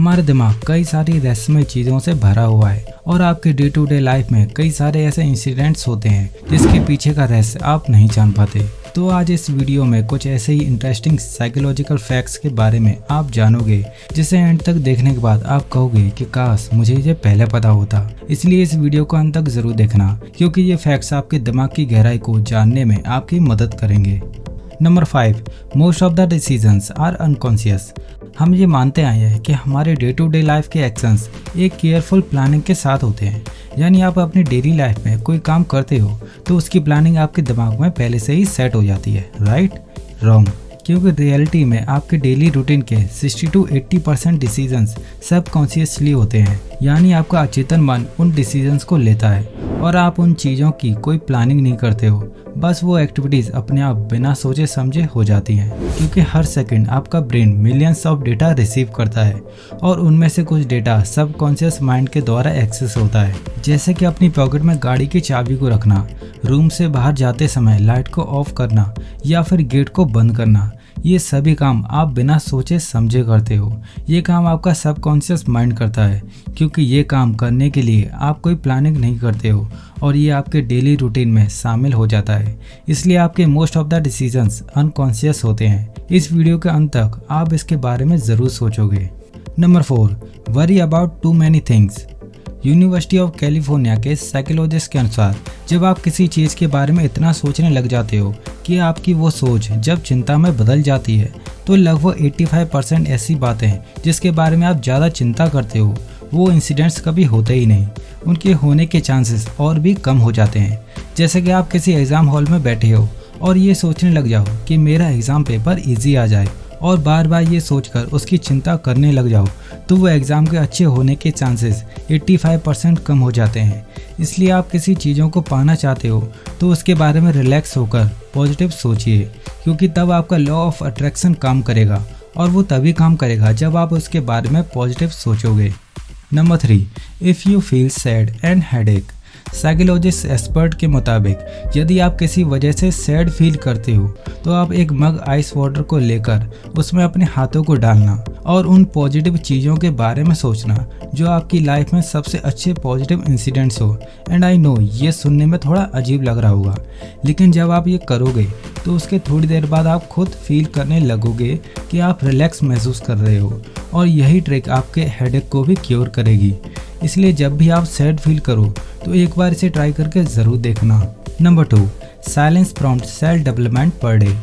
हमारा दिमाग कई सारी रहस्यमय चीज़ों से भरा हुआ है और आपके डे टू डे लाइफ में कई सारे ऐसे इंसिडेंट्स होते हैं जिसके पीछे का रहस्य आप नहीं जान पाते। तो आज इस वीडियो में कुछ ऐसे ही इंटरेस्टिंग साइकोलॉजिकल फैक्ट्स के बारे में आप जानोगे जिसे एंड तक देखने के बाद आप कहोगे कि काश मुझे ये पहले पता होता। इसलिए इस वीडियो को अंत तक जरूर देखना क्योंकि ये फैक्ट्स आपके दिमाग की गहराई को जानने में आपकी मदद करेंगे। Number 5, most of the decisions are unconscious. हम ये मानते आए हैं कि हमारे डे टू डे लाइफ के एक्शंस एक केयरफुल प्लानिंग के साथ होते हैं। यानी आप अपनी डेली लाइफ में कोई काम करते हो तो उसकी प्लानिंग आपके दिमाग में पहले से ही सेट हो जाती है, राइट? रॉन्ग, क्योंकि रियलिटी में आपके डेली रूटीन के 60 to 80% डिसीजंस सबकॉन्शियसली होते हैं। यानी आपका अचेतन मन उन डिसीजंस को लेता है और आप उन चीज़ों की कोई प्लानिंग नहीं करते हो, बस वो एक्टिविटीज़ अपने आप बिना सोचे समझे हो जाती हैं। क्योंकि हर सेकंड आपका brain millions of data receive करता है और उनमें से कुछ डेटा सबकॉन्शियस माइंड के द्वारा एक्सेस होता है। जैसे कि अपनी पॉकेट में गाड़ी की चाबी को रखना, रूम से बाहर जाते समय लाइट को ऑफ करना या फिर गेट को बंद करना। ये सभी काम आप बिना सोचे समझे करते हो। ये काम आपका सबकॉन्शियस माइंड करता है क्योंकि ये काम करने के लिए आप कोई प्लानिंग नहीं करते हो और ये आपके डेली रूटीन में शामिल हो जाता है। इसलिए आपके most of the decisions unconscious होते हैं। इस वीडियो के अंत तक आप इसके बारे में ज़रूर सोचोगे। Number 4, worry about too many things. University of California के साइकोलॉजिस्ट के अनुसार जब आप किसी चीज़ के बारे में इतना सोचने लग जाते हो कि आपकी वो सोच जब चिंता में बदल जाती है तो लगभग 85% ऐसी बातें जिसके बारे में आप ज़्यादा चिंता करते हो वो इंसिडेंट्स कभी होते ही नहीं। उनके होने के चांसेस और भी कम हो जाते हैं। जैसे कि आप किसी एग्ज़ाम हॉल में बैठे हो और ये सोचने लग जाओ कि मेरा एग्ज़ाम पेपर ईजी आ जाए और बार बार ये सोचकर उसकी चिंता करने लग जाओ तो वो एग्ज़ाम के अच्छे होने के चांसेस 85% कम हो जाते हैं। इसलिए आप किसी चीज़ों को पाना चाहते हो तो उसके बारे में रिलैक्स होकर पॉजिटिव सोचिए क्योंकि तब आपका लॉ ऑफ अट्रैक्शन काम करेगा और वो तभी काम करेगा जब आप उसके बारे में पॉजिटिव सोचोगे। Number 3, if you feel sad and headache. Psychologist expert के मुताबिक यदि आप किसी वजह से सैड फील करते हो तो आप एक मग आइस वाटर को लेकर उसमें अपने हाथों को डालना और उन पॉजिटिव चीज़ों के बारे में सोचना जो आपकी लाइफ में सबसे अच्छे पॉजिटिव इंसिडेंट्स हो। एंड आई नो ये सुनने में थोड़ा अजीब लग रहा होगा, लेकिन जब आप ये करोगे तो उसके थोड़ी देर बाद आप खुद फील करने लगोगे कि आप रिलैक्स महसूस कर रहे हो और यही ट्रिक आपके हेडेक को भी क्योर करेगी। इसलिए जब भी आप सैड फील करो तो एक बार इसे ट्राई करके ज़रूर देखना। Number 2, silence prompt self development per day.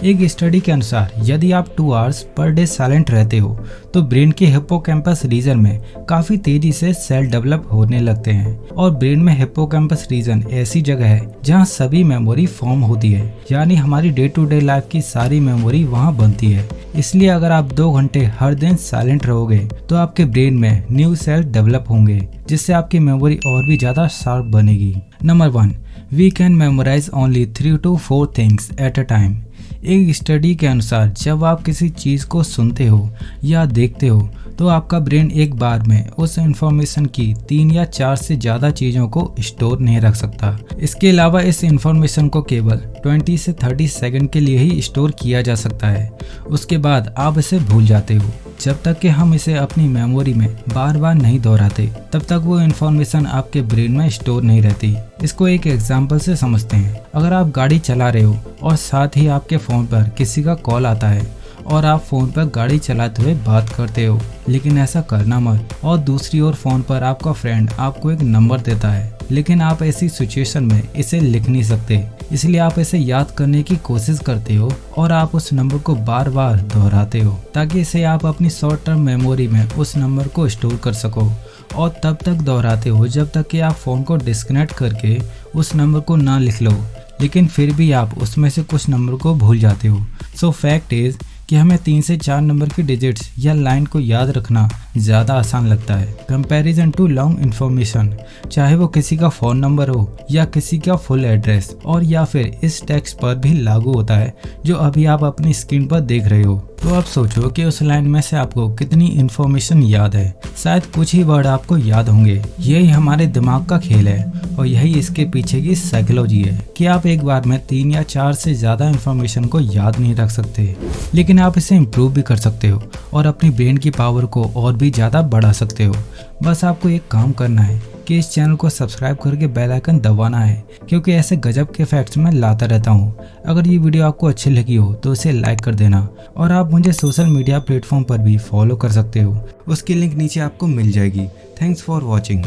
एक स्टडी के अनुसार यदि आप 2 आवर्स पर डे साइलेंट रहते हो तो ब्रेन के हिप्पोकैम्पस रीजन में काफ़ी तेज़ी से सेल डेवलप होने लगते हैं। और ब्रेन में हिप्पोकैम्पस रीजन ऐसी जगह है जहां सभी मेमोरी फॉर्म होती है। यानी हमारी डे टू डे लाइफ की सारी मेमोरी वहां बनती है। इसलिए अगर आप 2 घंटे हर दिन साइलेंट रहोगे तो आपके ब्रेन में न्यू सेल डेवलप होंगे जिससे आपकी मेमोरी और भी ज़्यादा शार्प बनेगी। Number 1, we can memorise only 3 to 4 things at a time. एक स्टडी के अनुसार जब आप किसी चीज़ को सुनते हो या देखते हो तो आपका ब्रेन एक बार में उस इंफॉर्मेशन की 3 या 4 से ज़्यादा चीज़ों को स्टोर नहीं रख सकता। इसके अलावा इस इंफॉर्मेशन को केवल 20 से 30 सेकंड के लिए ही स्टोर किया जा सकता है। उसके बाद आप इसे भूल जाते हो। जब तक कि हम इसे अपनी मेमोरी में बार बार नहीं दोहराते तब तक वो इन्फॉर्मेशन आपके ब्रेन में स्टोर नहीं रहती। इसको एक एग्जांपल से समझते हैं। अगर आप गाड़ी चला रहे हो और साथ ही आपके फ़ोन पर किसी का कॉल आता है और आप फ़ोन पर गाड़ी चलाते हुए बात करते हो, लेकिन ऐसा करना मत। और दूसरी ओर फ़ोन पर आपका फ्रेंड आपको एक नंबर देता है लेकिन आप ऐसी सिचुएशन में इसे लिख नहीं सकते, इसलिए आप इसे याद करने की कोशिश करते हो और आप उस नंबर को बार बार दोहराते हो ताकि इसे आप अपनी शॉर्ट टर्म मेमोरी में उस नंबर को स्टोर कर सको। और तब तक दोहराते हो जब तक कि आप फ़ोन को डिस्कनेक्ट करके उस नंबर को ना लिख लो, लेकिन फिर भी आप उसमें से कुछ नंबर को भूल जाते हो। सो फैक्ट इज़ कि हमें 3 से 4 नंबर की डिजिट्स या लाइन को याद रखना ज़्यादा आसान लगता है कंपैरिजन टू लॉन्ग इन्फॉर्मेशन, चाहे वो किसी का फ़ोन नंबर हो या किसी का फुल एड्रेस, और या फिर इस टेक्स्ट पर भी लागू होता है जो अभी आप अपनी स्क्रीन पर देख रहे हो। तो आप सोचो कि उस लाइन में से आपको कितनी इन्फॉर्मेशन याद है। शायद कुछ ही वर्ड आपको याद होंगे। यही हमारे दिमाग का खेल है और यही इसके पीछे की साइकोलॉजी है कि आप एक बार में 3 या 4 से ज़्यादा इन्फॉर्मेशन को याद नहीं रख सकते, लेकिन आप इसे इम्प्रूव भी कर सकते हो और अपनी ब्रेन की पावर को और भी भी ज़्यादा बढ़ा सकते हो। बस आपको एक काम करना है कि इस चैनल को सब्सक्राइब करके बेल आइकन दबाना है, क्योंकि ऐसे गजब के फैक्ट्स मैं लाता रहता हूँ। अगर ये वीडियो आपको अच्छी लगी हो तो इसे लाइक कर देना, और आप मुझे सोशल मीडिया प्लेटफॉर्म पर भी फॉलो कर सकते हो। उसकी लिंक नीचे आपको मिल जाएगी। Thanks for watching.